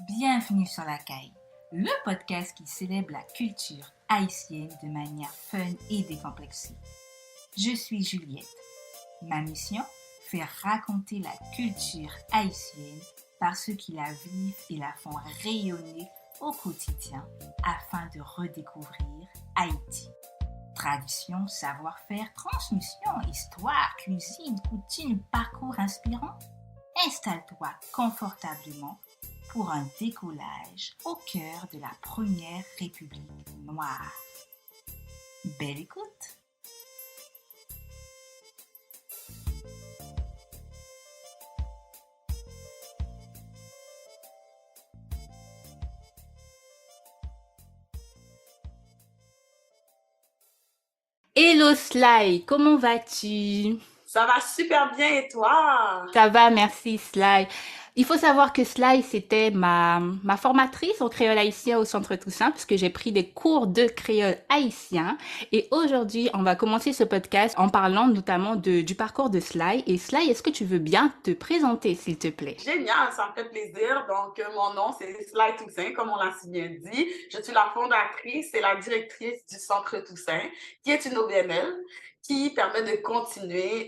Bienvenue sur la Caille, le podcast qui célèbre la culture haïtienne de manière fun et décomplexée. Je suis Juliette. Ma mission, faire raconter la culture haïtienne par ceux qui la vivent et la font rayonner au quotidien afin de redécouvrir Haïti. Tradition, savoir-faire, transmission, histoire, cuisine, coutumes, parcours inspirants. Installe-toi confortablement pour un décollage au cœur de la première République noire. Belle écoute! Hello Sly, comment vas-tu? Ça va super bien et toi? Ça va, merci Sly. Il faut savoir que Sly, c'était ma formatrice en créole haïtien au Centre Toussaint, puisque j'ai pris des cours de créole haïtien. Et aujourd'hui, on va commencer ce podcast en parlant notamment du parcours de Sly. Et Sly, est-ce que tu veux bien te présenter, s'il te plaît? Génial, ça me fait plaisir. Donc, mon nom, c'est Sly Toussaint, comme on l'a si bien dit. Je suis la fondatrice et la directrice du Centre Toussaint, qui est une OBNL qui permet de continuer,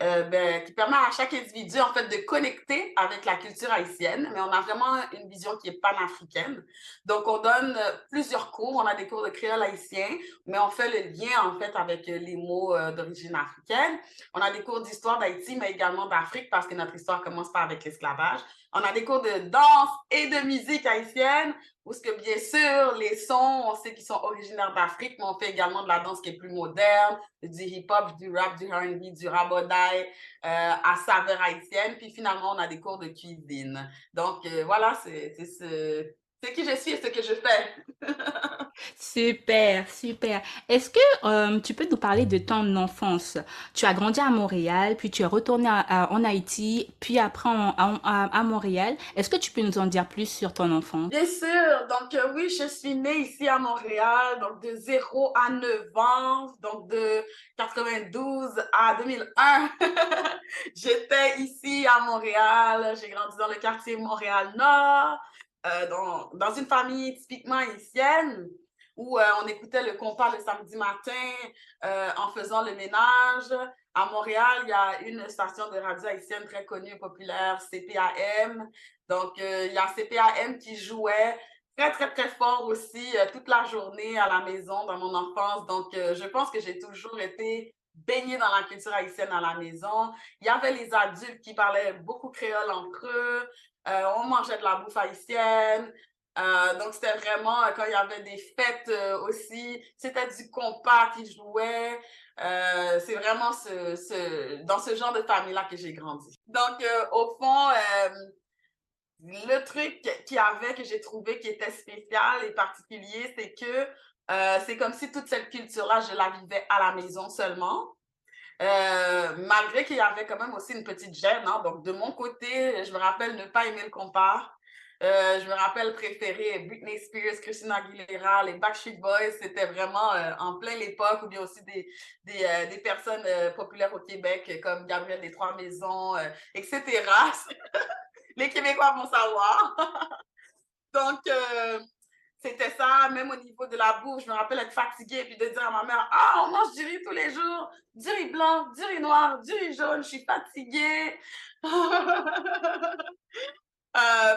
qui permet à chaque individu, en fait, de connecter avec la culture haïtienne, mais on a vraiment une vision qui est panafricaine. Donc, on donne plusieurs cours. On a des cours de créole haïtien, mais on fait le lien, en fait, avec les mots d'origine africaine. On a des cours d'histoire d'Haïti, mais également d'Afrique, parce que notre histoire commence pas avec l'esclavage. On a des cours de danse et de musique haïtienne, où ce que, bien sûr, les sons, on sait qu'ils sont originaires d'Afrique, mais on fait également de la danse qui est plus moderne, du hip-hop, du rap, du R&B, du rabodaï, à saveur haïtienne. Puis finalement, on a des cours de cuisine. Donc, voilà, c'est qui je suis et ce que je fais. Super, super. Est-ce que tu peux nous parler de ton enfance? Tu as grandi à Montréal, puis tu es retourné en Haïti, puis après à Montréal. Est-ce que tu peux nous en dire plus sur ton enfance? Bien sûr, donc oui, je suis née ici à Montréal, donc de 0 à 9 ans, donc de 92 à 2001. J'étais ici à Montréal, j'ai grandi dans le quartier Montréal-Nord, dans une famille typiquement haïtienne, où on écoutait le compas le samedi matin en faisant le ménage. À Montréal, il y a une station de radio haïtienne très connue et populaire, CPAM. Donc, il y a CPAM qui jouait très, très, très fort aussi toute la journée à la maison dans mon enfance. Donc, je pense que j'ai toujours été baignée dans la culture haïtienne à la maison. Il y avait les adultes qui parlaient beaucoup créole entre eux. On mangeait de la bouffe haïtienne. Donc, c'était vraiment, quand il y avait des fêtes aussi, c'était du compas qui jouait. C'est vraiment dans ce genre de famille-là que j'ai grandi. Donc, au fond, le truc qu'il y avait, que j'ai trouvé qui était spécial et particulier, c'est que c'est comme si toute cette culture-là, je la vivais à la maison seulement. Malgré qu'il y avait quand même aussi une petite gêne. Hein. Donc, de mon côté, je me rappelle ne pas aimer le compas. Je me rappelle préférer Britney Spears, Christina Aguilera, les Backstreet Boys. C'était vraiment en plein l'époque, ou bien aussi des personnes populaires au Québec comme Gabriel des Trois-Maisons, etc. Les Québécois vont savoir. Donc, c'était ça, même au niveau de la bouffe, je me rappelle être fatiguée et puis de dire à ma mère, ah, on mange du riz tous les jours, du riz blanc, du riz noir, du riz jaune, je suis fatiguée.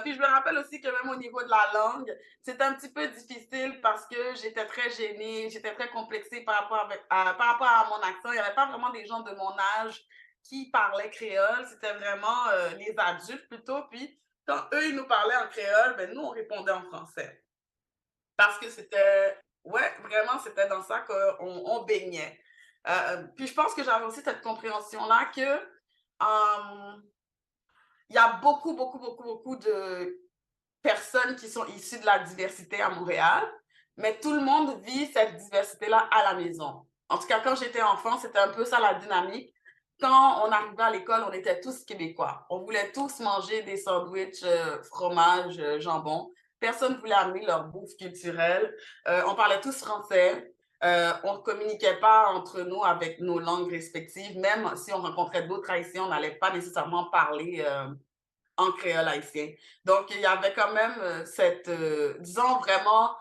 Puis je me rappelle aussi que même au niveau de la langue, c'était un petit peu difficile parce que j'étais très gênée, j'étais très complexée par rapport à mon accent. Il n'y avait pas vraiment des gens de mon âge qui parlaient créole, c'était vraiment les adultes plutôt. Puis quand eux, ils nous parlaient en créole, ben nous, on répondait en français. Parce que c'était, ouais, vraiment, c'était dans ça qu'on baignait. Puis je pense que j'avais aussi cette compréhension-là que il y a beaucoup, beaucoup, beaucoup, beaucoup de personnes qui sont issues de la diversité à Montréal, mais tout le monde vit cette diversité-là à la maison. En tout cas, quand j'étais enfant, c'était un peu ça la dynamique. Quand on arrivait à l'école, on était tous québécois. On voulait tous manger des sandwichs, fromage, jambon. Personne ne voulait amener leur bouffe culturelle. On parlait tous français. On ne communiquait pas entre nous avec nos langues respectives. Même si on rencontrait d'autres Haïtiens, on n'allait pas nécessairement parler en créole haïtien. Donc, il y avait quand même disons vraiment,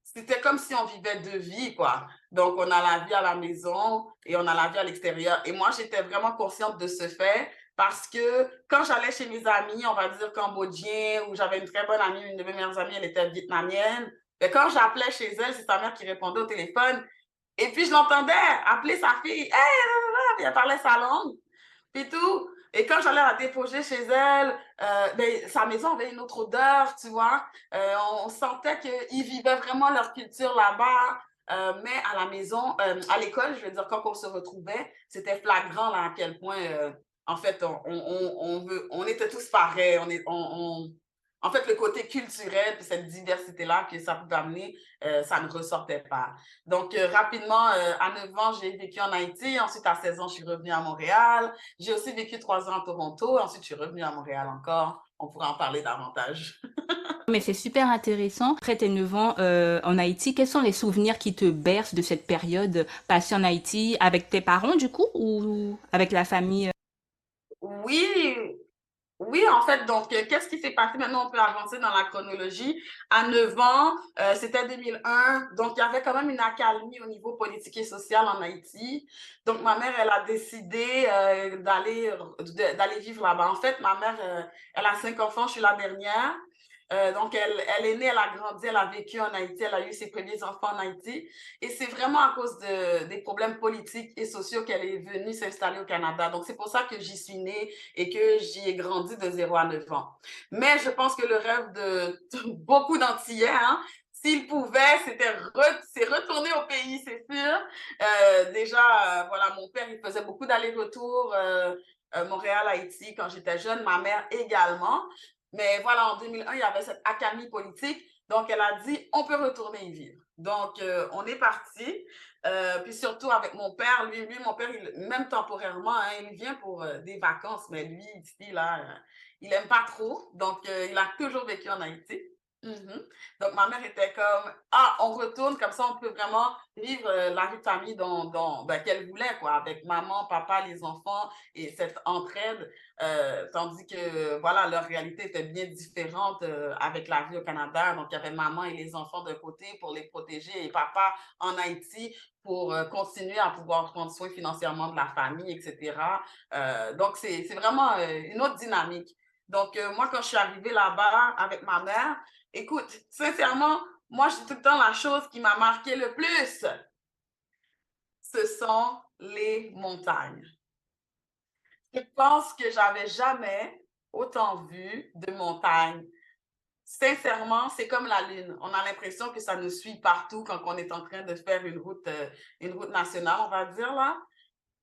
c'était comme si on vivait deux vies, quoi. Donc, on a la vie à la maison et on a la vie à l'extérieur. Et moi, j'étais vraiment consciente de ce fait parce que quand j'allais chez mes amis, on va dire cambodgiens, où j'avais une très bonne amie, une de mes meilleures amies, elle était vietnamienne, et quand j'appelais chez elle, c'est sa mère qui répondait au téléphone. Et puis, je l'entendais appeler sa fille. Hey, elle parlait sa langue. Puis tout. Et quand j'allais la déposer chez elle, ben, sa maison avait une autre odeur, tu vois. On sentait qu'ils vivaient vraiment leur culture là-bas. Mais à la maison, à l'école, je veux dire, quand on se retrouvait, c'était flagrant là, à quel point, en fait, on était tous pareils. En fait, le côté culturel, puis cette diversité-là que ça pouvait amener, ça ne ressortait pas. Donc, rapidement, à 9 ans, j'ai vécu en Haïti. Ensuite, à 16 ans, je suis revenue à Montréal. J'ai aussi vécu 3 ans à Toronto. Ensuite, je suis revenue à Montréal encore. On pourra en parler davantage. Mais c'est super intéressant. Après tes 9 ans en Haïti, quels sont les souvenirs qui te bercent de cette période passée en Haïti avec tes parents du coup ou avec la famille? Oui, oui, en fait, donc, qu'est-ce qui s'est passé? Maintenant, on peut avancer dans la chronologie. À 9 ans, c'était 2001, donc il y avait quand même une accalmie au niveau politique et social en Haïti. Donc, ma mère, elle a décidé d'aller vivre là-bas. En fait, ma mère, elle a 5 enfants, je suis la dernière. Donc, elle est née, elle a grandi, elle a vécu en Haïti, elle a eu ses premiers enfants en Haïti. Et c'est vraiment à cause des problèmes politiques et sociaux qu'elle est venue s'installer au Canada. Donc, c'est pour ça que j'y suis née et que j'y ai grandi de 0 à 9 ans. Mais je pense que le rêve de beaucoup d'Antillais, hein, s'ils pouvaient, c'est retourner au pays, c'est sûr. Déjà, voilà, mon père, il faisait beaucoup d'allers-retours Montréal-Haïti quand j'étais jeune, ma mère également. Mais voilà, en 2001, il y avait cette accalmie politique. Donc, elle a dit, on peut retourner y vivre. Donc, on est parti. Puis surtout avec mon père, mon père, même temporairement, hein, il vient pour des vacances, mais lui, ici, là, il aime pas trop. Donc, il a toujours vécu en Haïti. Mhm. Donc, ma mère était comme, ah, on retourne, comme ça, on peut vraiment vivre la vie de famille ben, qu'elle voulait, quoi, avec maman, papa, les enfants et cette entraide. Tandis que, voilà, leur réalité était bien différente avec la vie au Canada. Donc, il y avait maman et les enfants d'un côté pour les protéger et papa en Haïti pour continuer à pouvoir prendre soin financièrement de la famille, etc. Donc, c'est vraiment une autre dynamique. Donc, moi, quand je suis arrivée là-bas avec ma mère, écoute, sincèrement, moi, je dis tout le temps la chose qui m'a marqué le plus, ce sont les montagnes. Je pense que j'avais jamais autant vu de montagnes. Sincèrement, c'est comme la Lune. On a l'impression que ça nous suit partout quand on est en train de faire une route nationale, on va dire là.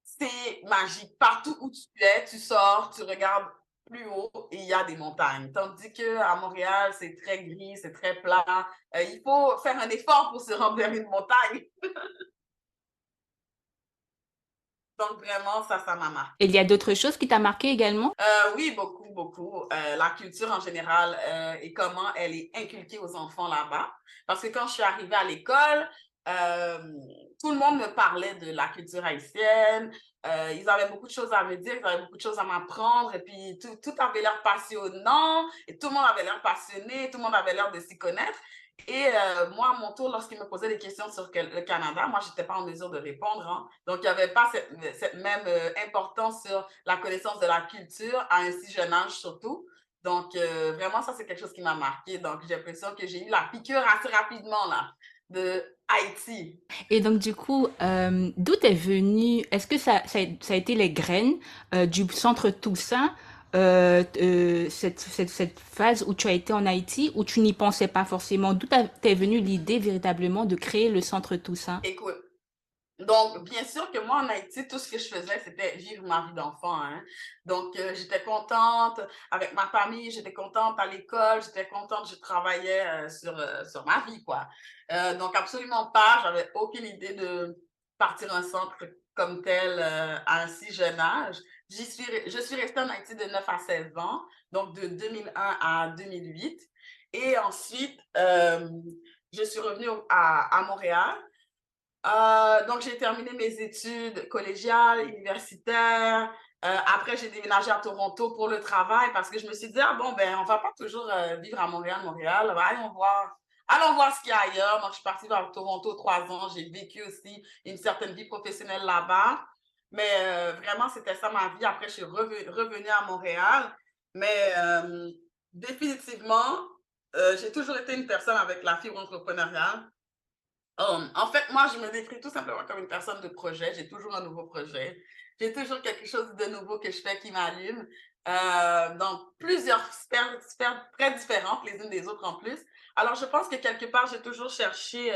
C'est magique. Partout où tu es, tu sors, tu regardes plus haut et il y a des montagnes. Tandis qu'à Montréal, c'est très gris, c'est très plat. Il faut faire un effort pour se rendre vers une montagne. Donc vraiment, ça m'a marqué. Et il y a d'autres choses qui t'a marqué également? Oui, beaucoup, beaucoup. La culture en général et comment elle est inculquée aux enfants là-bas. Parce que quand je suis arrivée à l'école, euh, tout le monde me parlait de la culture haïtienne. Ils avaient beaucoup de choses à me dire, ils avaient beaucoup de choses à m'apprendre. Et puis, tout avait l'air passionnant et tout le monde avait l'air passionné, tout le monde avait l'air de s'y connaître. Et moi, à mon tour, lorsqu'ils me posaient des questions sur le Canada, moi, je n'étais pas en mesure de répondre. Hein. Donc, il n'y avait pas cette même importance sur la connaissance de la culture à un si jeune âge surtout. Donc, vraiment, ça, c'est quelque chose qui m'a marqué. Donc, j'ai l'impression que j'ai eu la piqûre assez rapidement, là, de Haïti. Et donc du coup, d'où est venu, est-ce que ça a été les graines du centre Toussaint, cette phase où tu as été en Haïti, où tu n'y pensais pas forcément? D'où t'es venue l'idée véritablement de créer le centre Toussaint? Écoute, donc, bien sûr que moi, en Haïti, tout ce que je faisais, c'était vivre ma vie d'enfant. Hein. Donc, j'étais contente avec ma famille, j'étais contente à l'école, j'étais contente, je travaillais sur ma vie, quoi. Donc, absolument pas, j'avais aucune idée de partir un centre comme tel à un si jeune âge. Je suis restée en Haïti de 9 à 16 ans, donc de 2001 à 2008. Et ensuite, je suis revenue à Montréal. Donc, j'ai terminé mes études collégiales, universitaires. Après, j'ai déménagé à Toronto pour le travail parce que je me suis dit, ah bon, ben, on va pas toujours vivre à Montréal. Ben, allons voir ce qu'il y a ailleurs. Donc, je suis partie vers Toronto 3 ans. J'ai vécu aussi une certaine vie professionnelle là-bas. Mais vraiment, c'était ça ma vie. Après, je suis revenue à Montréal. Mais définitivement, j'ai toujours été une personne avec la fibre entrepreneuriale. En fait, moi, je me décris tout simplement comme une personne de projet. J'ai toujours un nouveau projet. J'ai toujours quelque chose de nouveau que je fais qui m'allume dans plusieurs sphères très différentes, les unes des autres en plus. Alors, je pense que quelque part, j'ai toujours cherché,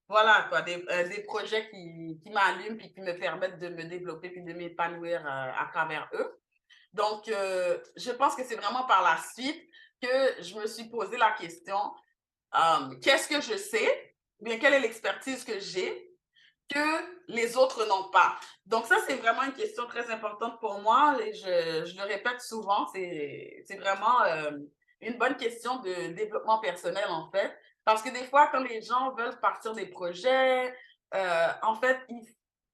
voilà, quoi, des projets qui m'allument puis qui me permettent de me développer puis de m'épanouir à travers eux. Donc, je pense que c'est vraiment par la suite que je me suis posé la question, qu'est-ce que je sais, ou bien quelle est l'expertise que j'ai que les autres n'ont pas. Donc ça, c'est vraiment une question très importante pour moi et je le répète souvent, c'est vraiment une bonne question de développement personnel en fait. Parce que des fois, quand les gens veulent partir des projets, en fait,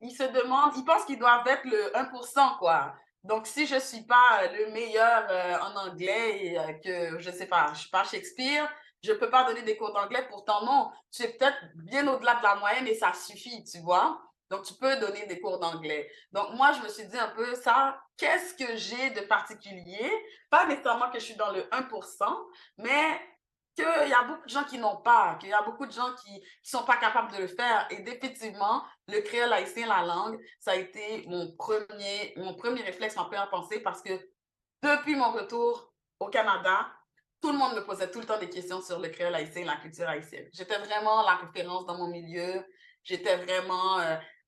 ils se demandent, ils pensent qu'ils doivent être le 1%, quoi. Donc, si je ne suis pas le meilleur en anglais et que, je ne sais pas, je ne suis pas Shakespeare, je ne peux pas donner des cours d'anglais, pourtant non, tu es peut-être bien au-delà de la moyenne et ça suffit, tu vois. Donc, tu peux donner des cours d'anglais. Donc, moi, je me suis dit un peu ça, qu'est-ce que j'ai de particulier? Pas nécessairement que je suis dans le 1%, mais qu'il y a beaucoup de gens qui n'ont pas, qu'il y a beaucoup de gens qui ne sont pas capables de le faire. Et définitivement, le créole haïtien, la langue, ça a été mon premier réflexe, ma première pensée, parce que depuis mon retour au Canada, tout le monde me posait tout le temps des questions sur le créole haïtien et la culture haïtienne. J'étais vraiment la référence dans mon milieu. J'étais vraiment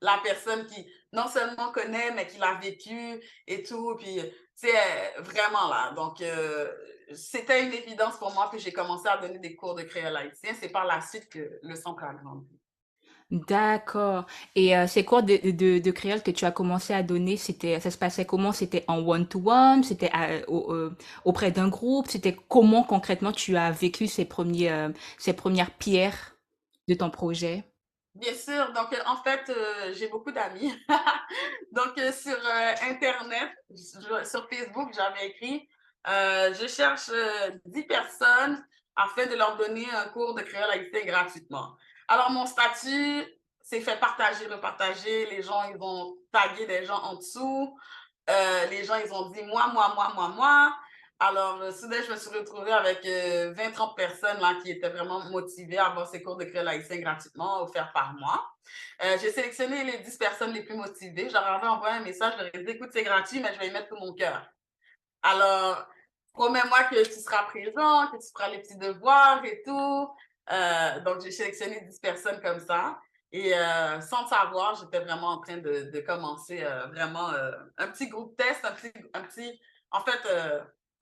la personne qui non seulement connaît, mais qui l'a vécu et tout. Puis, c'est vraiment là. Donc, c'était une évidence pour moi que j'ai commencé à donner des cours de créole haïtien. C'est par la suite que le centre a grandi. D'accord. Et ces cours de créole que tu as commencé à donner, ça se passait comment? C'était en one-to-one? C'était auprès d'un groupe? C'était comment concrètement tu as vécu ces premières pierres de ton projet? Bien sûr, donc en fait, j'ai beaucoup d'amis. Donc sur Internet, sur Facebook, j'avais écrit, je cherche 10 personnes afin de leur donner un cours de créole haïtien gratuitement. Alors mon statut s'est fait partager, repartager. Les gens, ils ont tagué des gens en dessous. Les gens, ils ont dit moi. Alors, soudain, je me suis retrouvée avec 20-30 personnes là, qui étaient vraiment motivées à avoir ces cours de créole haïtien gratuitement offerts par moi. J'ai sélectionné les 10 personnes les plus motivées. Je leur avais envoyé un message, je leur ai dit, écoute, c'est gratuit, mais je vais y mettre tout mon cœur. Alors, promets-moi que tu seras présent, que tu feras les petits devoirs et tout. Donc, j'ai sélectionné 10 personnes comme ça. Et sans le savoir, j'étais vraiment en train de commencer vraiment un petit groupe test, en fait,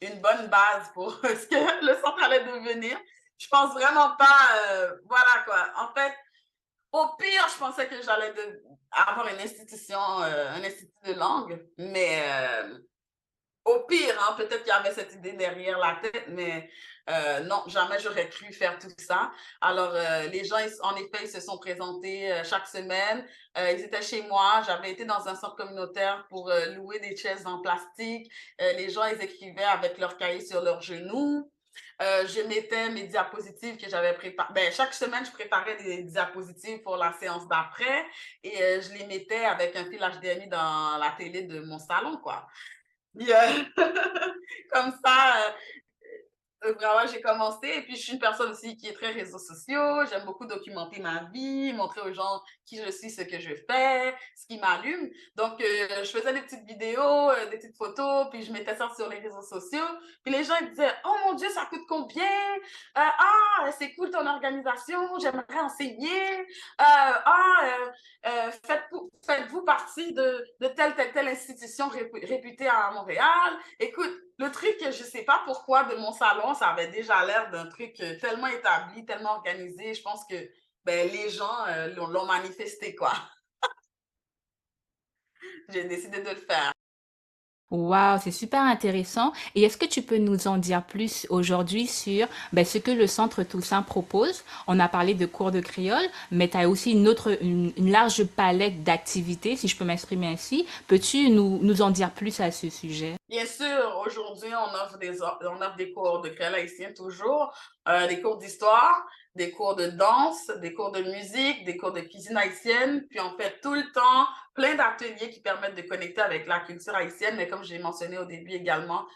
une bonne base pour ce que le centre allait devenir. Je pense vraiment pas, voilà quoi. En fait, au pire, je pensais que j'allais avoir une institution, un institut de langue, mais au pire, hein, peut-être qu'il y avait cette idée derrière la tête, mais non, jamais j'aurais cru faire tout ça. Alors, les gens, en effet, ils se sont présentés chaque semaine. Ils étaient chez moi. J'avais été dans un centre communautaire pour louer des chaises en plastique. Les gens, ils écrivaient avec leurs cahiers sur leurs genoux. Je mettais mes diapositives que j'avais préparées. Ben, chaque semaine, je préparais des diapositives pour la séance d'après et je les mettais avec un fil HDMI dans la télé de mon salon, quoi. Yeah. Comme ça, vraiment, j'ai commencé. Et puis, je suis une personne aussi qui est très réseaux sociaux. J'aime beaucoup documenter ma vie, montrer aux gens qui je suis, ce que je fais, ce qui m'allume. Donc, je faisais des petites vidéos, des petites photos, puis je mettais ça sur les réseaux sociaux. Puis les gens ils disaient, oh mon Dieu, ça coûte combien? C'est cool ton organisation, j'aimerais enseigner. Faites-vous partie de telle institution réputée à Montréal? Écoute, le truc, je ne sais pas pourquoi, de mon salon, ça avait déjà l'air d'un truc tellement établi, tellement organisé. Je pense que ben, les gens l'ont manifesté, quoi. J'ai décidé de le faire. Wow, c'est super intéressant. Et est-ce que tu peux nous en dire plus aujourd'hui sur ce que le Centre Toussaint propose? On a parlé de cours de créole, mais tu as aussi une large palette d'activités, si je peux m'exprimer ainsi. Peux-tu nous en dire plus à ce sujet? Bien sûr, aujourd'hui, on offre des cours de créole haïtien toujours, des cours d'histoire, des cours de danse, des cours de musique, des cours de cuisine haïtienne, puis on fait tout le temps plein d'ateliers qui permettent de connecter avec la culture haïtienne, mais comme j'ai mentionné au début également,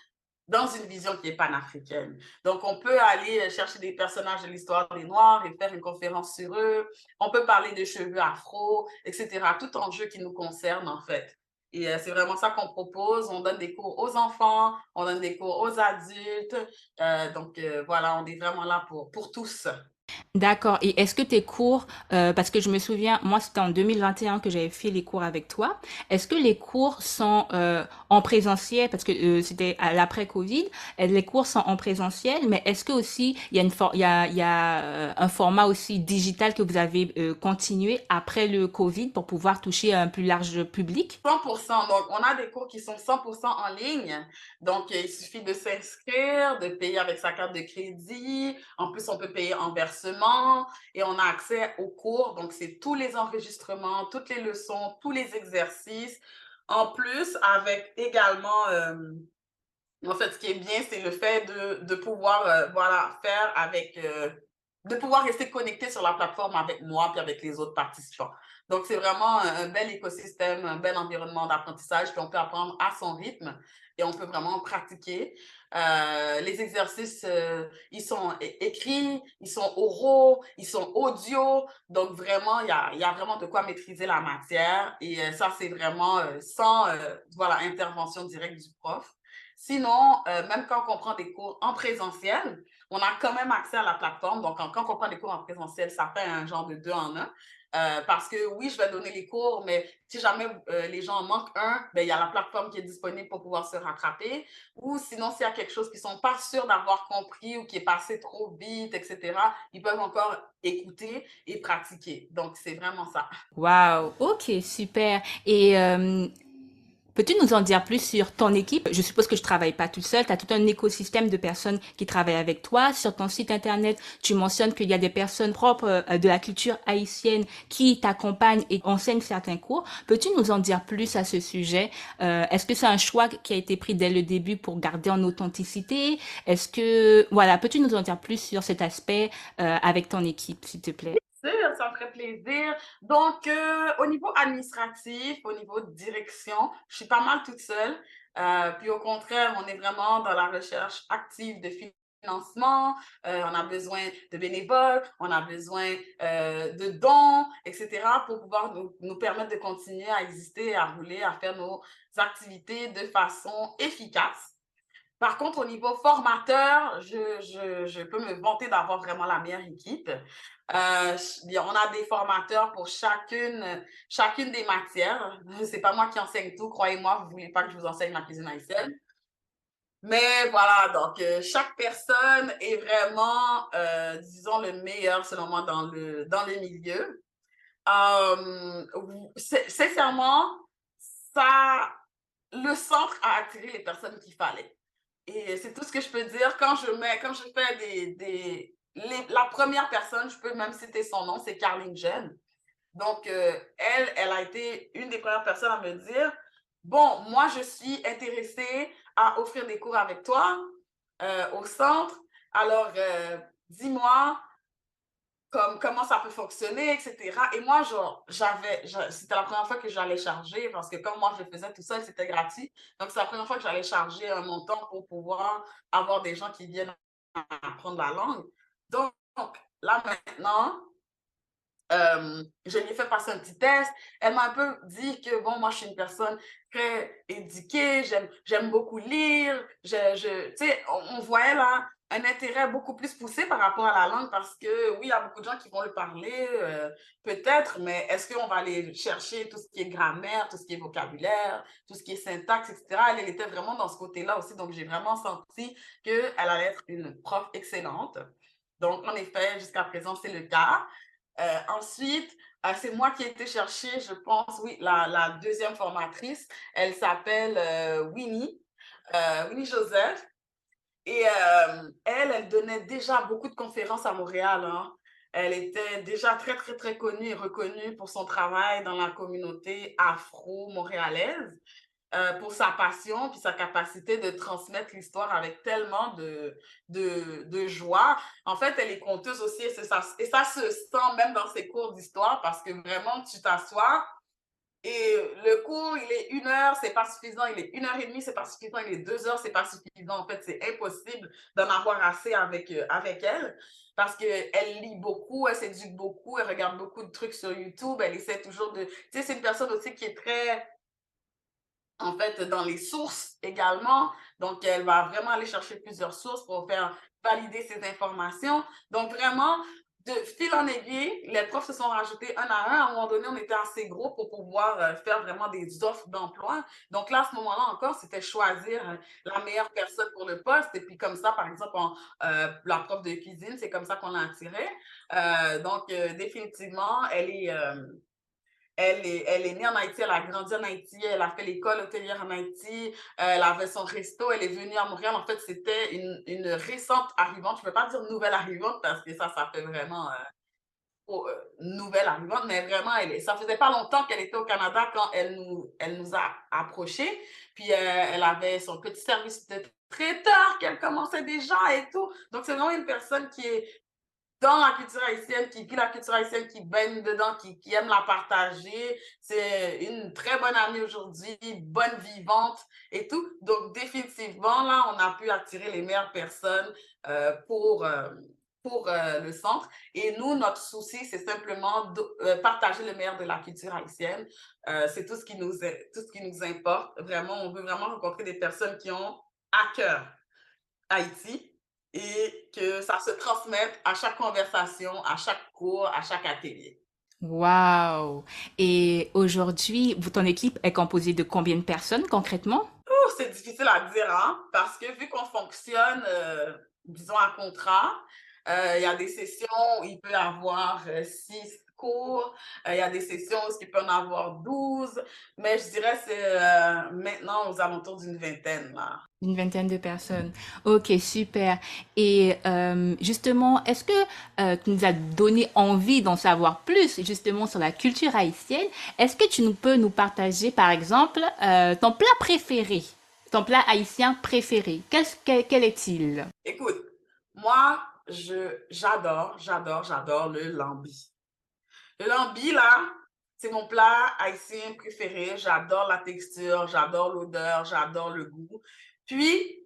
dans une vision qui est panafricaine. Donc, on peut aller chercher des personnages de l'histoire des Noirs et faire une conférence sur eux. On peut parler de cheveux afro, etc. Tout enjeu qui nous concerne, en fait. Et c'est vraiment ça qu'on propose. On donne des cours aux enfants, on donne des cours aux adultes. Voilà, on est vraiment là pour tous. D'accord. Et est-ce que tes cours, parce que je me souviens, moi c'était en 2021 que j'avais fait les cours avec toi, est-ce que les cours sont en présentiel, parce que c'était à l'après-Covid, les cours sont en présentiel, mais est-ce que aussi il y a il y a un format aussi digital que vous avez continué après le Covid pour pouvoir toucher un plus large public? 100%. Donc, on a des cours qui sont 100% en ligne. Donc, il suffit de s'inscrire, de payer avec sa carte de crédit. En plus, on peut payer en versement et on a accès aux cours. Donc, c'est tous les enregistrements, toutes les leçons, tous les exercices. En plus, avec également, en fait, ce qui est bien, c'est le fait de pouvoir, voilà, faire avec, de pouvoir rester connecté sur la plateforme avec moi puis avec les autres participants. Donc, c'est vraiment un bel écosystème, un bel environnement d'apprentissage, puis on peut apprendre à son rythme et on peut vraiment pratiquer. Les exercices, ils sont écrits, ils sont oraux, ils sont audio. Donc, vraiment, il y a vraiment de quoi maîtriser la matière. Et ça, c'est vraiment sans voilà, intervention directe du prof. Sinon, même quand on prend des cours en présentiel, on a quand même accès à la plateforme. Donc, quand on prend des cours en présentiel, ça fait un genre de deux en un. Parce que oui, je vais donner les cours, mais si jamais les gens en manquent un, ben, il y a la plateforme qui est disponible pour pouvoir se rattraper. Ou sinon, s'il y a quelque chose qu'ils ne sont pas sûrs d'avoir compris ou qui est passé trop vite, etc., ils peuvent encore écouter et pratiquer. Donc, c'est vraiment ça. Waouh, ok, super. Et peux-tu nous en dire plus sur ton équipe? Je suppose que je travaille pas tout seul. Tu as tout un écosystème de personnes qui travaillent avec toi. Sur ton site internet, tu mentionnes qu'il y a des personnes propres de la culture haïtienne qui t'accompagnent et enseignent certains cours. Peux-tu nous en dire plus à ce sujet? Est-ce que c'est un choix qui a été pris dès le début pour garder en authenticité? Est-ce que, voilà, peux-tu nous en dire plus sur cet aspect avec ton équipe, s'il te plaît? Sûr, ça me ferait plaisir. Donc, au niveau administratif, au niveau de direction, je suis pas mal toute seule. Puis au contraire, on est vraiment dans la recherche active de financement. On a besoin de bénévoles, on a besoin de dons, etc., pour pouvoir nous permettre de continuer à exister, à rouler, à faire nos activités de façon efficace. Par contre, au niveau formateur, je peux me vanter d'avoir vraiment la meilleure équipe. On a des formateurs pour chacune des matières. C'est pas moi qui enseigne tout, croyez-moi, vous voulez pas que je vous enseigne la cuisine haïtienne. Mais voilà, donc chaque personne est vraiment, disons, le meilleur selon moi dans le milieu. Sincèrement, ça, le centre a attiré les personnes qu'il fallait. Et c'est tout ce que je peux dire. Quand je fais la première personne, je peux même citer son nom, c'est Carline Jeune. Donc, elle a été une des premières personnes à me dire, bon, moi, je suis intéressée à offrir des cours avec toi au centre. Alors, dis-moi comment ça peut fonctionner, etc. Et moi, genre, c'était la première fois que j'allais charger parce que comme moi, je le faisais tout seul, c'était gratuit. Donc, c'est la première fois que j'allais charger un montant pour pouvoir avoir des gens qui viennent apprendre la langue. Donc, là, maintenant, je lui ai fait passer un petit test. Elle m'a un peu dit que, bon, moi, je suis une personne très éduquée, j'aime beaucoup lire. Tu sais, on voyait là un intérêt beaucoup plus poussé par rapport à la langue parce que, oui, il y a beaucoup de gens qui vont le parler, peut-être, mais est-ce qu'on va aller chercher tout ce qui est grammaire, tout ce qui est vocabulaire, tout ce qui est syntaxe, etc. Elle était vraiment dans ce côté-là aussi. Donc, j'ai vraiment senti qu'elle allait être une prof excellente. Donc, en effet, jusqu'à présent, c'est le cas. Ensuite, C'est moi qui ai été chercher, je pense, oui, la deuxième formatrice. Elle s'appelle Winnie Joseph. Et elle donnait déjà beaucoup de conférences à Montréal, hein. Elle était déjà très, très, très connue et reconnue pour son travail dans la communauté afro-montréalaise, pour sa passion puis sa capacité de transmettre l'histoire avec tellement de joie. En fait, elle est conteuse aussi et ça se sent même dans ses cours d'histoire parce que vraiment, tu t'assois et le cours, il est 1 heure, c'est pas suffisant. Il est 1 heure et demie, c'est pas suffisant. Il est 2 heures, c'est pas suffisant. En fait, c'est impossible d'en avoir assez avec elle parce qu'elle lit beaucoup, elle s'éduque beaucoup, elle regarde beaucoup de trucs sur YouTube. Elle essaie toujours de... Tu sais, c'est une personne aussi qui est très, en fait, dans les sources également. Donc, elle va vraiment aller chercher plusieurs sources pour faire valider ces informations. Donc, vraiment, de fil en aiguille, les profs se sont rajoutés un à un. À un moment donné, on était assez gros pour pouvoir faire vraiment des offres d'emploi. Donc là, à ce moment-là encore, c'était choisir la meilleure personne pour le poste. Et puis comme ça, par exemple, la prof de cuisine, c'est comme ça qu'on l'a attirée. Donc, définitivement, elle est née en Haïti, elle a grandi en Haïti, elle a fait l'école hôtelière en Haïti, elle avait son resto, elle est venue à Montréal. En fait, c'était une récente arrivante. Je ne peux pas dire nouvelle arrivante parce que ça fait vraiment nouvelle arrivante, mais vraiment, ça faisait pas longtemps qu'elle était au Canada quand elle nous a approchés. Puis elle avait son petit service de traiteur qu'elle commençait déjà et tout. Donc, c'est vraiment une personne qui est dans la culture haïtienne, qui vit la culture haïtienne, qui baigne dedans, qui aime la partager. C'est une très bonne amie aujourd'hui, bonne vivante et tout. Donc, définitivement, là, on a pu attirer les meilleures personnes pour le centre. Et nous, notre souci, c'est simplement de partager le meilleur de la culture haïtienne. C'est tout ce qui nous importe. Vraiment, on veut vraiment rencontrer des personnes qui ont à cœur Haïti et que ça se transmette à chaque conversation, à chaque cours, à chaque atelier. Wow! Et aujourd'hui, ton équipe est composée de combien de personnes concrètement? C'est difficile à dire, hein, parce que vu qu'on fonctionne, disons, à contrat, il y a des sessions où il peut y avoir 6 cours, il y a des sessions où il peut en avoir 12, mais je dirais que c'est maintenant aux alentours d'une vingtaine, là. Une vingtaine de personnes. Ok, super. Et justement, est-ce que tu nous as donné envie d'en savoir plus justement sur la culture haïtienne? Est-ce que peux nous partager, par exemple, ton plat préféré, ton plat haïtien préféré? Quel est-il? Écoute, moi, j'adore le lambi. Le lambi, là, c'est mon plat haïtien préféré. J'adore la texture, j'adore l'odeur, j'adore le goût. Puis,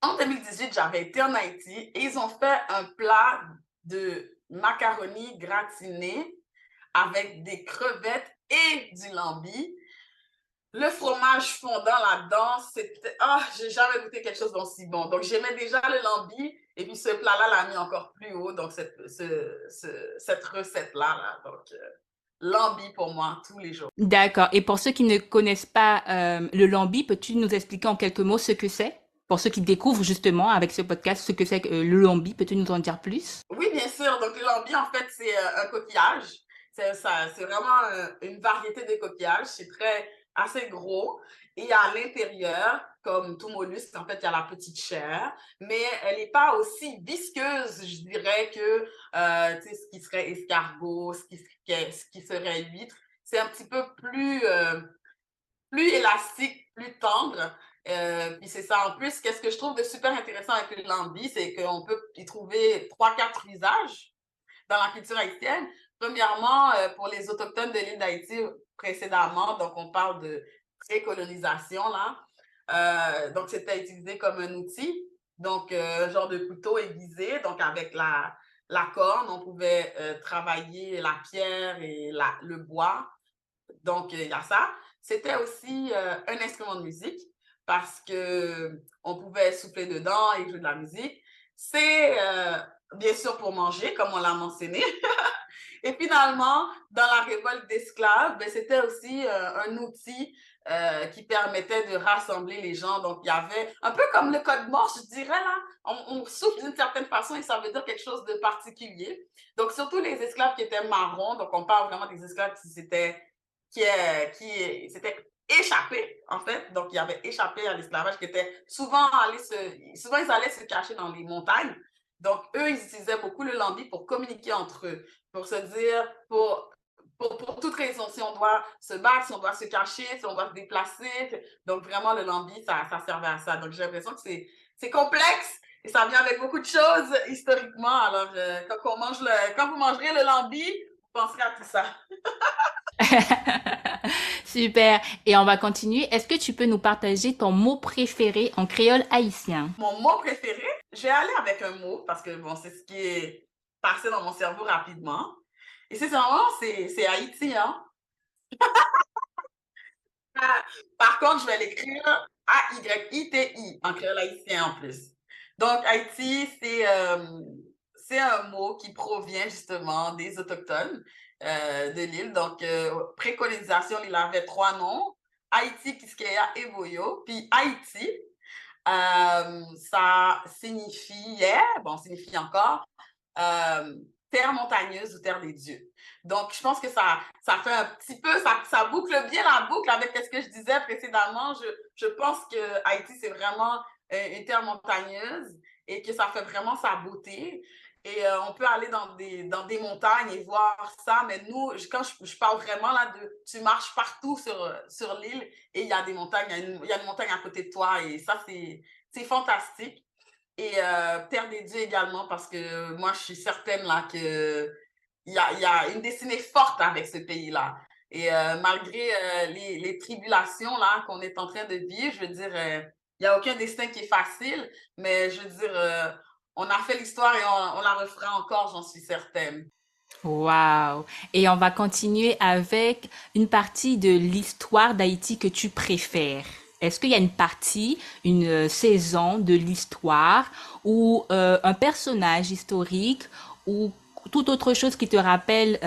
en 2018, j'avais été en Haïti et ils ont fait un plat de macaroni gratiné avec des crevettes et du lambi. Le fromage fondant là-dedans, c'était... Ah, j'ai jamais goûté quelque chose d'aussi bon. Donc, j'aimais déjà le lambi et puis ce plat-là l'a mis encore plus haut. Donc, cette recette-là, là. Donc, lambi pour moi, tous les jours. D'accord. Et pour ceux qui ne connaissent pas le lambi, peux-tu nous expliquer en quelques mots ce que c'est? Pour ceux qui découvrent justement avec ce podcast ce que c'est que le lambi, peux-tu nous en dire plus? Oui, bien sûr. Donc, le lambi, en fait, c'est un coquillage. C'est vraiment une variété de coquillages. C'est assez gros. Et à l'intérieur, comme tout mollusque, en fait, il y a la petite chair, mais elle n'est pas aussi visqueuse, je dirais, que tu sais, ce qui serait escargot, ce qui serait huître. C'est un petit peu plus élastique, plus tendre. Puis c'est ça. En plus, qu'est-ce que je trouve de super intéressant avec le lambi, c'est qu'on peut y trouver 3-4 visages dans la culture haïtienne. Premièrement, pour les Autochtones de l'île d'Haïti précédemment, donc on parle de pré-colonisation, là. Donc, c'était utilisé comme un outil, donc un genre de couteau aiguisé, donc avec la corne, on pouvait travailler la pierre et le bois. Donc, il y a ça. C'était aussi un instrument de musique parce qu'on pouvait souffler dedans et jouer de la musique. C'est bien sûr pour manger, comme on l'a mentionné. Et finalement, dans la révolte d'esclaves, ben, c'était aussi un outil qui permettait de rassembler les gens. Donc, il y avait un peu comme le code Morse, je dirais, là. On souffle d'une certaine façon et ça veut dire quelque chose de particulier. Donc, surtout les esclaves qui étaient marrons. Donc, on parle vraiment des esclaves qui s'étaient échappés, en fait. Donc, ils avaient échappé à l'esclavage, qui étaient souvent ils allaient se cacher dans les montagnes. Donc, eux, ils utilisaient beaucoup le lambi pour communiquer entre eux, pour se dire, pour toute raison, si on doit se battre, si on doit se cacher, si on doit se déplacer. Donc, vraiment, le lambi, ça servait à ça. Donc, j'ai l'impression que c'est complexe et ça vient avec beaucoup de choses historiquement. Alors, quand vous mangerez le lambi, vous penserez à tout ça. Super. Et on va continuer. Est-ce que tu peux nous partager ton mot préféré en créole haïtien? Mon mot préféré, je vais aller avec un mot parce que, bon, c'est ce qui est passé dans mon cerveau rapidement. Et sincèrement, c'est Haïti, hein? Par contre, je vais l'écrire A-Y-I-T-I en créole haïtien en plus. Donc, Haïti, c'est un mot qui provient justement des Autochtones de l'île. Donc, précolonisation, il avait 3 noms. Haïti, Kiskeya et Boyo. Puis Haïti, ça signifiait, bon, signifie encore, euh, terre montagneuse ou terre des dieux. Donc, je pense que ça fait un petit peu, ça boucle bien la boucle avec ce que je disais précédemment. Je pense que Haïti, c'est vraiment une terre montagneuse et que ça fait vraiment sa beauté. Et on peut aller dans des montagnes et voir ça, mais nous, quand je parle vraiment là tu marches partout sur l'île et il y a des montagnes, il y a une montagne à côté de toi et ça, c'est fantastique. Et Terre des dieux également, parce que moi, je suis certaine là que il y a une destinée forte avec ce pays-là. Et malgré les tribulations là qu'on est en train de vivre, je veux dire, il n'y a aucun destin qui est facile, mais je veux dire, on a fait l'histoire et on la refera encore, j'en suis certaine. Wow. Et on va continuer avec une partie de l'histoire d'Haïti que tu préfères. Est-ce qu'il y a une partie, une saison de l'histoire ou un personnage historique ou toute autre chose qui te rappelle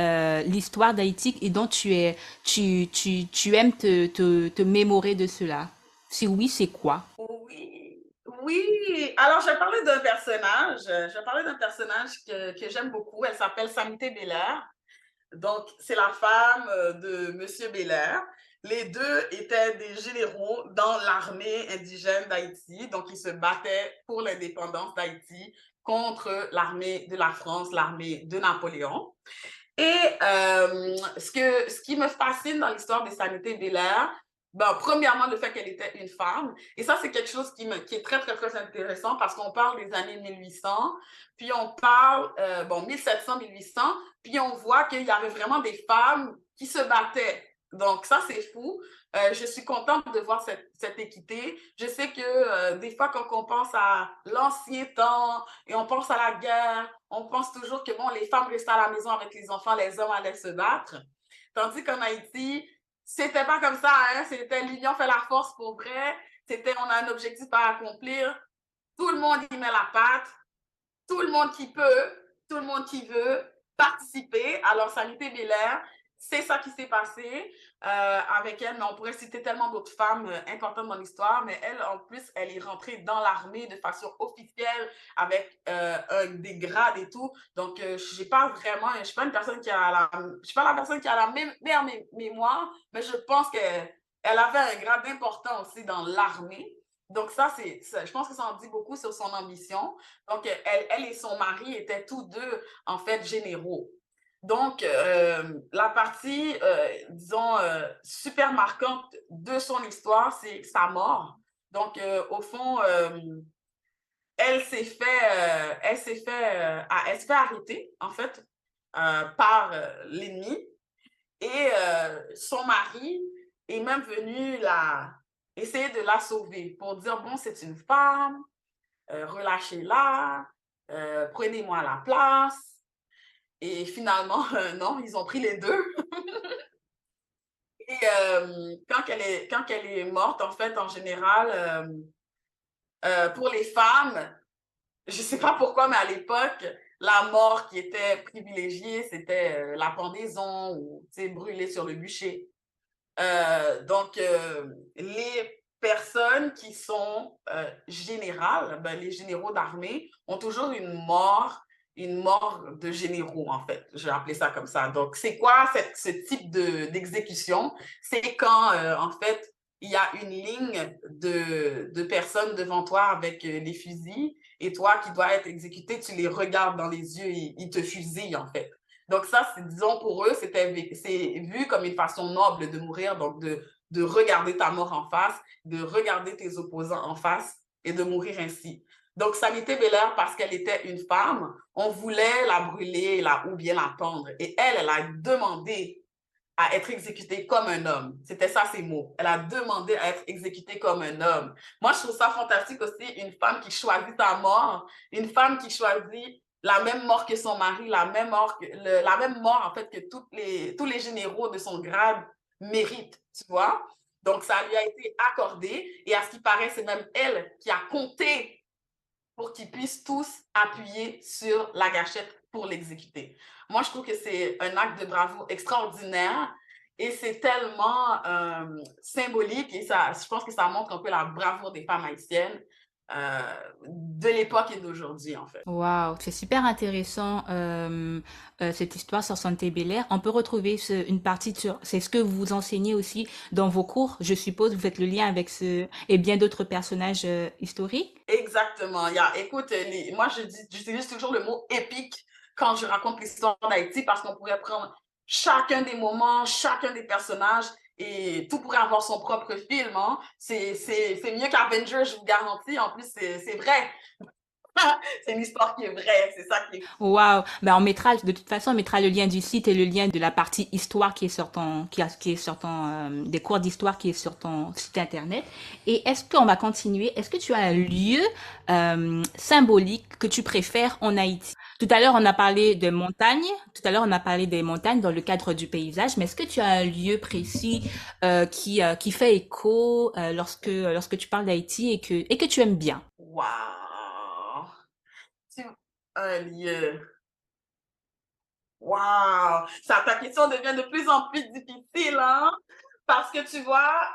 l'histoire d'Haïti et dont tu aimes te mémorer de cela? Si oui, c'est quoi? Oui, oui. Alors, je vais parler d'un personnage que j'aime beaucoup. Elle s'appelle Samité Belair. Donc, c'est la femme de Monsieur Belair. Les deux étaient des généraux dans l'armée indigène d'Haïti. Donc, ils se battaient pour l'indépendance d'Haïti contre l'armée de la France, l'armée de Napoléon. Et ce qui me fascine dans l'histoire de Sanité Belair, ben, premièrement, le fait qu'elle était une femme. Et ça, c'est quelque chose qui est très, très, très intéressant parce qu'on parle des années 1800, puis on parle, 1700, 1800, puis on voit qu'il y avait vraiment des femmes qui se battaient. Donc, ça, c'est fou. Je suis contente de voir cette équité. Je sais que des fois, quand on pense à l'ancien temps et on pense à la guerre, on pense toujours que, bon, les femmes restaient à la maison avec les enfants, les hommes allaient se battre. Tandis qu'en Haïti, c'était pas comme ça, hein? C'était l'union fait la force pour vrai. C'était, on a un objectif à accomplir. Tout le monde y met la patte. Tout le monde qui peut, tout le monde qui veut participer. Alors, Sanité Belair, c'est ça qui s'est passé avec elle, mais on pourrait citer tellement d'autres femmes importantes dans l'histoire, mais elle, en plus, elle est rentrée dans l'armée de façon officielle avec des grades et tout. Donc, je suis pas une personne je suis pas la personne qui a la meilleure mémoire, mais je pense qu'elle avait un grade important aussi dans l'armée. Donc ça, je pense que ça en dit beaucoup sur son ambition. Donc, elle et son mari étaient tous deux, en fait, généraux. Donc, la partie, disons, super marquante de son histoire, c'est sa mort. Donc, au fond, elle s'est fait arrêter, en fait, par l'ennemi. Et son mari est même venu essayer de la sauver pour dire, bon, c'est une femme, relâchez-la, prenez-moi la place. Et finalement, non, ils ont pris les deux. Et quand elle est morte, en fait, en général, pour les femmes, je ne sais pas pourquoi, mais à l'époque, la mort qui était privilégiée, c'était la pendaison ou brûler sur le bûcher. Les personnes qui sont générales, ben, les généraux d'armée, ont toujours une mort de généraux, en fait. Je vais appeler ça comme ça. Donc, c'est quoi ce type d'exécution? C'est quand, en fait, il y a une ligne de personnes devant toi avec les fusils et toi qui dois être exécuté, tu les regardes dans les yeux et ils te fusillent, en fait. Donc ça, disons, pour eux, c'est vu comme une façon noble de mourir, donc de regarder ta mort en face, de regarder tes opposants en face et de mourir ainsi. Donc, Samité Belair, parce qu'elle était une femme, on voulait la brûler ou bien la pendre. Et elle a demandé à être exécutée comme un homme. C'était ça ses mots. Elle a demandé à être exécutée comme un homme. Moi, je trouve ça fantastique aussi, une femme qui choisit sa mort, une femme qui choisit la même mort que son mari, la même mort en fait que tous les généraux de son grade méritent, tu vois. Donc, ça lui a été accordé et à ce qui paraît, c'est même elle qui a compté pour qu'ils puissent tous appuyer sur la gâchette pour l'exécuter. Moi, je trouve que c'est un acte de bravoure extraordinaire et c'est tellement symbolique et ça, je pense que ça montre un peu la bravoure des femmes haïtiennes de l'époque et d'aujourd'hui, en fait. Waouh, c'est super intéressant cette histoire sur Santé Belair. On peut retrouver une partie sur, c'est ce que vous enseignez aussi dans vos cours, je suppose. Vous faites le lien avec ce et bien d'autres personnages historiques. Exactement. Écoute, moi, j'utilise toujours le mot épique quand je raconte l'histoire d'Haïti parce qu'on pourrait prendre chacun des moments, chacun des personnages et tout pourrait avoir son propre film. Hein. C'est mieux qu'Avengers, je vous garantis. En plus, c'est vrai. C'est une histoire qui est vraie. C'est ça qui est fou. Waouh, ben on mettra de toute façon on mettra le lien du site et le lien de la partie histoire qui est sur qui est sur ton des cours d'histoire qui est sur ton site internet. Et est-ce qu'on va continuer? Est-ce que tu as un lieu symbolique que tu préfères en Haïti? Tout à l'heure on a parlé de montagnes. Tout à l'heure on a parlé des montagnes dans le cadre du paysage. Mais est-ce que tu as un lieu précis qui fait écho lorsque tu parles d'Haïti et que tu aimes bien? Wow! C'est un lieu. Wow! Ta question devient de plus en plus difficile, hein? Parce que tu vois,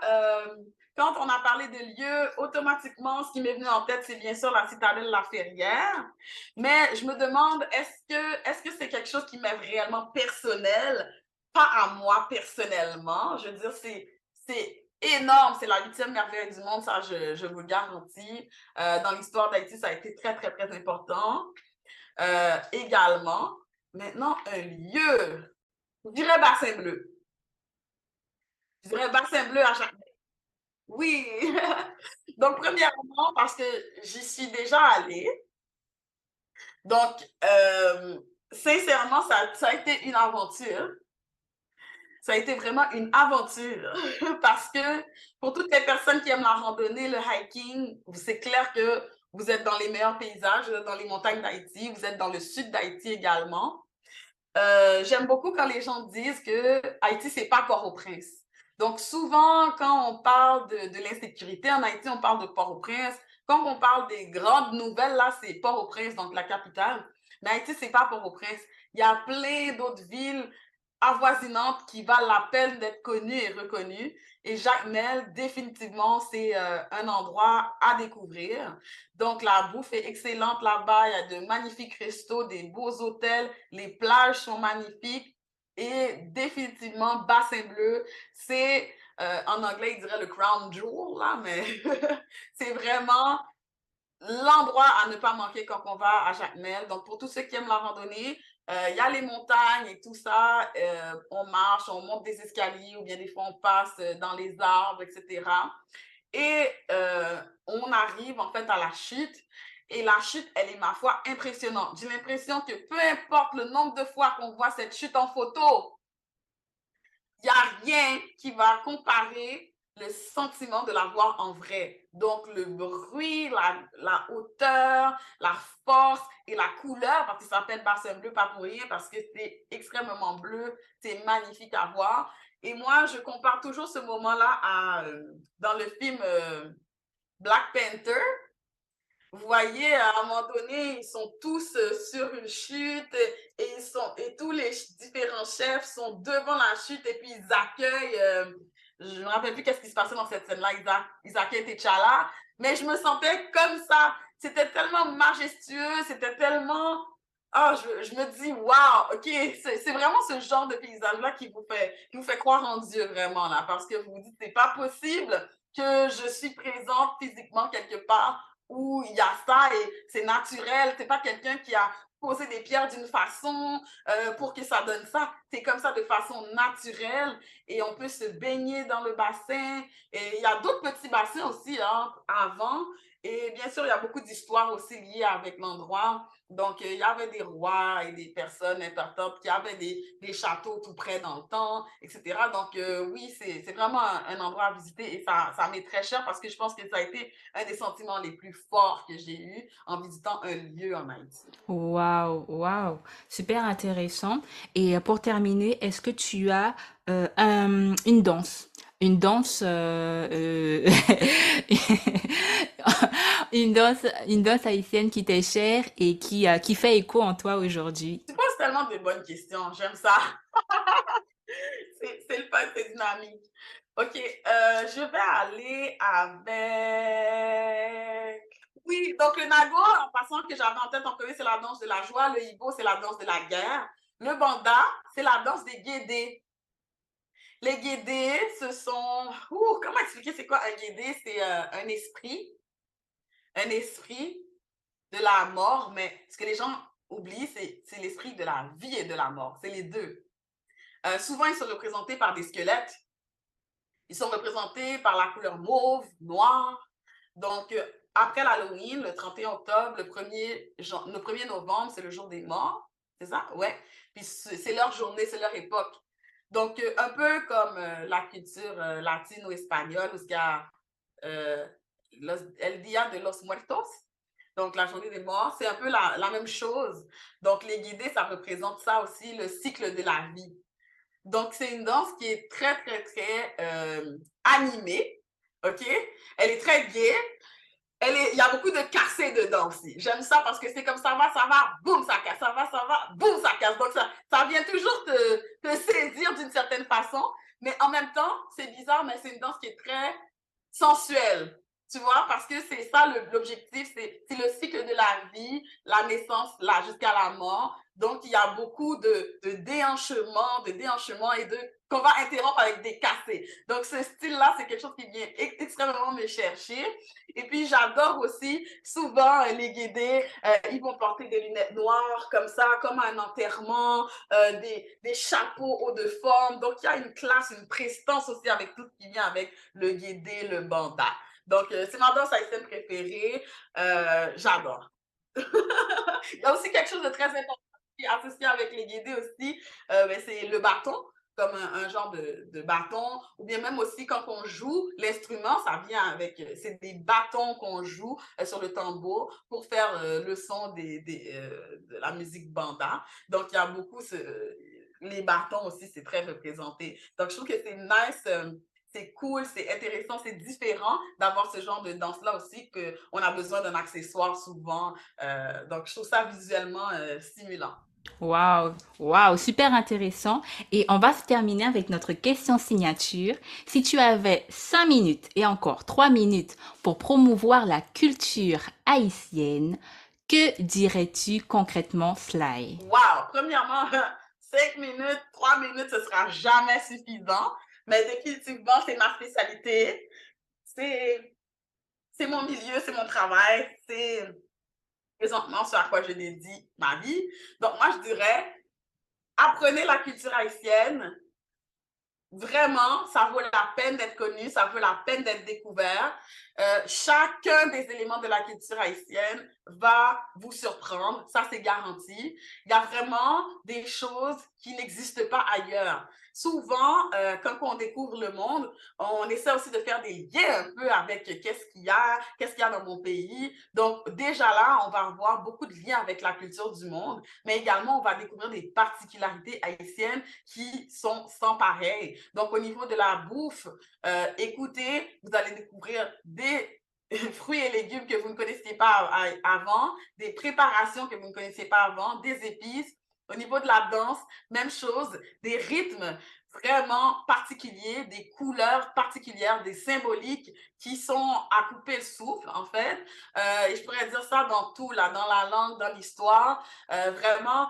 quand on a parlé de lieux, automatiquement, ce qui m'est venu en tête, c'est bien sûr la citadelle La Ferrière. Mais je me demande, est-ce que c'est quelque chose qui m'est réellement personnel? Pas à moi personnellement. Je veux dire, c'est énorme. C'est la 8e merveille du monde, ça, je vous le garantis. Dans l'histoire d'Haïti, ça a été très, très, très important. Également, maintenant, un lieu. Je dirais Bassin Bleu. Je dirais Bassin Bleu à chaque. Oui. Donc, premièrement, parce que j'y suis déjà allée. Donc, sincèrement, ça a été une aventure. Ça a été vraiment une aventure parce que pour toutes les personnes qui aiment la randonnée, le hiking, c'est clair que vous êtes dans les meilleurs paysages, vous êtes dans les montagnes d'Haïti, vous êtes dans le sud d'Haïti également. J'aime beaucoup quand les gens disent que Haïti, c'est pas Port-au-Prince. Donc, souvent, quand on parle de l'insécurité en Haïti, on parle de Port-au-Prince. Quand on parle des grandes nouvelles, là, c'est Port-au-Prince, donc la capitale. Mais Haïti, c'est pas Port-au-Prince. Il y a plein d'autres villes avoisinantes qui valent la peine d'être connues et reconnues. Et Jacmel, définitivement, c'est un endroit à découvrir. Donc, la bouffe est excellente là-bas. Il y a de magnifiques restos, des beaux hôtels. Les plages sont magnifiques. Et définitivement, Bassin Bleu, c'est, en anglais, il dirait le crown jewel, là, mais c'est vraiment l'endroit à ne pas manquer quand on va à Jacmel. Donc, pour tous ceux qui aiment la randonnée, il y a les montagnes et tout ça. On marche, on monte des escaliers ou bien des fois on passe dans les arbres, etc. Et on arrive en fait à la chute. Et la chute, elle est, ma foi, impressionnante. J'ai l'impression que peu importe le nombre de fois qu'on voit cette chute en photo, il n'y a rien qui va comparer le sentiment de la voir en vrai. Donc, le bruit, la hauteur, la force et la couleur, parce que ça s'appelle Bassin Bleu, pas pour rien, parce que c'est extrêmement bleu, c'est magnifique à voir. Et moi, je compare toujours ce moment-là dans le film Black Panther. Vous voyez, à un moment donné, ils sont tous sur une chute et tous les différents chefs sont devant la chute et puis ils accueillent je me rappelle plus qu'est-ce qui se passait dans cette scène-là, Isaac et T'Challa, mais je me sentais comme ça. C'était tellement majestueux, c'était tellement... Ah, je me dis, waouh, ok, c'est vraiment ce genre de paysage-là qui vous fait croire en Dieu vraiment, là, parce que vous vous dites, c'est pas possible que je suis présente physiquement quelque part où il y a ça et c'est naturel. C'est pas quelqu'un qui a posé des pierres d'une façon pour que ça donne ça. C'est comme ça de façon naturelle et on peut se baigner dans le bassin. Et il y a d'autres petits bassins aussi hein, avant. Et bien sûr, il y a beaucoup d'histoires aussi liées avec l'endroit. Donc, il y avait des rois et des personnes importantes qui avaient des châteaux tout près dans le temps, etc. Donc, oui, c'est vraiment un endroit à visiter et ça m'est très cher parce que je pense que ça a été un des sentiments les plus forts que j'ai eu en visitant un lieu en Haïti. Waouh, waouh, super intéressant. Et pour terminer, est-ce que tu as une danse, une danse haïtienne qui t'est chère et qui fait écho en toi aujourd'hui? Tu poses tellement de bonnes questions, j'aime ça. C'est le fun, c'est dynamique. OK, je vais aller avec... Oui, donc le Nago, en passant que j'avais en tête en premier, c'est la danse de la joie. Le Ibo, c'est la danse de la guerre. Le Banda, c'est la danse des Guédés. Les Guédés, ce sont... comment expliquer c'est quoi un Guédé? C'est un esprit de la mort, mais ce que les gens oublient, c'est l'esprit de la vie et de la mort. C'est les deux. Souvent, ils sont représentés par des squelettes. Ils sont représentés par la couleur mauve, noire. Donc, après l'Halloween, le 31 octobre, le 1er novembre, c'est le jour des morts. C'est ça? Ouais. Puis c'est leur journée, c'est leur époque. Donc, un peu comme la culture latine ou espagnole, où il y a El Dia de los Muertos, donc la journée des morts, c'est un peu la même chose. Donc, les guidés, ça représente ça aussi, le cycle de la vie. Donc, c'est une danse qui est très, très, très animée, OK? Elle est très gaie. Il y a beaucoup de cassés dedans aussi. J'aime ça parce que c'est comme ça va, boum, ça casse, ça va, boum, ça casse. Donc, ça vient toujours te saisir d'une certaine façon. Mais en même temps, c'est bizarre, mais c'est une danse qui est très sensuelle. Tu vois, parce que c'est ça l'objectif, c'est le cycle de la vie, la naissance, là, jusqu'à la mort. Donc, il y a beaucoup de déhanchements et qu'on va interrompre avec des cassés. Donc, ce style-là, c'est quelque chose qui vient extrêmement me chercher. Et puis, j'adore aussi, souvent, les guédés, ils vont porter des lunettes noires, comme ça, comme un enterrement, des chapeaux hauts de forme. Donc, il y a une classe, une prestance aussi avec tout ce qui vient avec le guédé, le banda. Donc, c'est ma danse haïtienne préférée. J'adore. Il y a aussi quelque chose de très important qui est associé avec les guédés aussi, c'est le bâton, comme un genre de bâton, ou bien même aussi quand on joue, l'instrument, ça vient avec, c'est des bâtons qu'on joue sur le tambour pour faire le son de la musique banda. Donc, il y a beaucoup, les bâtons aussi, c'est très représenté. Donc, je trouve que c'est nice. C'est cool, c'est intéressant, c'est différent d'avoir ce genre de danse-là aussi, qu'on a besoin d'un accessoire souvent. Donc, je trouve ça visuellement stimulant. Waouh, waouh, super intéressant. Et on va se terminer avec notre question signature. Si tu avais 5 minutes et encore 3 minutes pour promouvoir la culture haïtienne, que dirais-tu concrètement, Sly? Wow! Premièrement, 5 minutes, 3 minutes, ce sera jamais suffisant. Mais définitivement, c'est ma spécialité. C'est mon milieu, c'est mon travail. C'est présentement ce à quoi je dédie ma vie. Donc, moi, je dirais, apprenez la culture haïtienne. Vraiment, ça vaut la peine d'être connu, ça vaut la peine d'être découvert. Chacun des éléments de la culture haïtienne va vous surprendre, ça c'est garanti. Il y a vraiment des choses qui n'existent pas ailleurs. Souvent, quand on découvre le monde, on essaie aussi de faire des liens un peu avec qu'est-ce qu'il y a dans mon pays. Donc déjà là, on va avoir beaucoup de liens avec la culture du monde, mais également on va découvrir des particularités haïtiennes qui sont sans pareil. Donc, au niveau de la bouffe, écoutez, vous allez découvrir des fruits et légumes que vous ne connaissiez pas avant, des préparations que vous ne connaissiez pas avant, des épices. Au niveau de la danse, même chose, des rythmes. vraiment particuliers, des couleurs particulières, des symboliques qui sont à couper le souffle, en fait. Et je pourrais dire ça dans tout, là, dans la langue, dans l'histoire. Vraiment,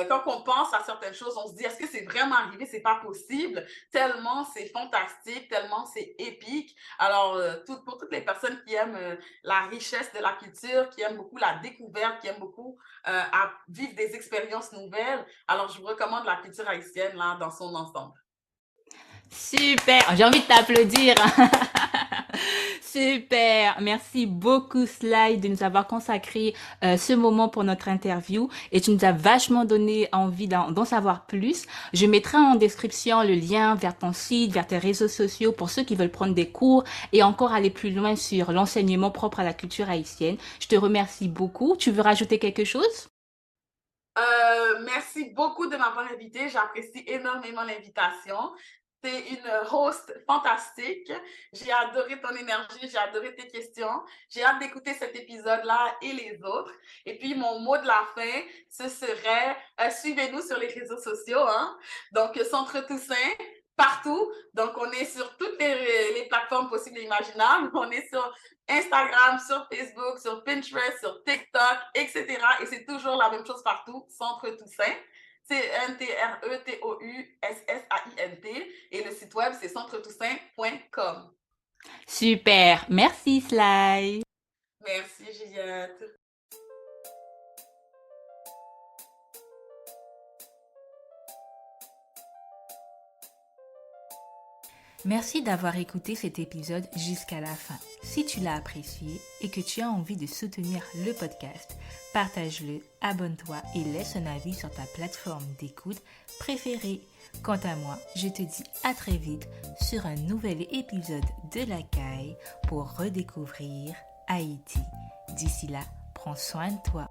quand on pense à certaines choses, on se dit, est-ce que c'est vraiment arrivé? C'est pas possible. Tellement c'est fantastique, tellement c'est épique. Alors, pour toutes les personnes qui aiment la richesse de la culture, qui aiment beaucoup la découverte, qui aiment beaucoup à vivre des expériences nouvelles, alors je vous recommande la culture haïtienne, là, dans son ensemble. Super, j'ai envie de t'applaudir. Super, merci beaucoup Sly de nous avoir consacré ce moment pour notre interview et tu nous as vachement donné envie d'en savoir plus. Je mettrai en description le lien vers ton site, vers tes réseaux sociaux pour ceux qui veulent prendre des cours et encore aller plus loin sur l'enseignement propre à la culture haïtienne. Je te remercie beaucoup. Tu veux rajouter quelque chose? Merci beaucoup de m'avoir invité. J'apprécie énormément l'invitation. C'est une host fantastique. J'ai adoré ton énergie, j'ai adoré tes questions. J'ai hâte d'écouter cet épisode-là et les autres. Et puis, mon mot de la fin, ce serait suivez-nous sur les réseaux sociaux. Hein? Donc, Centre Toussaint, partout. Donc, on est sur toutes les plateformes possibles et imaginables. On est sur Instagram, sur Facebook, sur Pinterest, sur TikTok, etc. Et c'est toujours la même chose partout, Centre Toussaint. CNTRETOUSSAINT. Et le site web, c'est centretoussaint.com. Super, merci Sly. Merci, Juliette. Merci d'avoir écouté cet épisode jusqu'à la fin. Si tu l'as apprécié et que tu as envie de soutenir le podcast, partage-le, abonne-toi et laisse un avis sur ta plateforme d'écoute préférée. Quant à moi, je te dis à très vite sur un nouvel épisode de La Caille pour redécouvrir Haïti. D'ici là, prends soin de toi.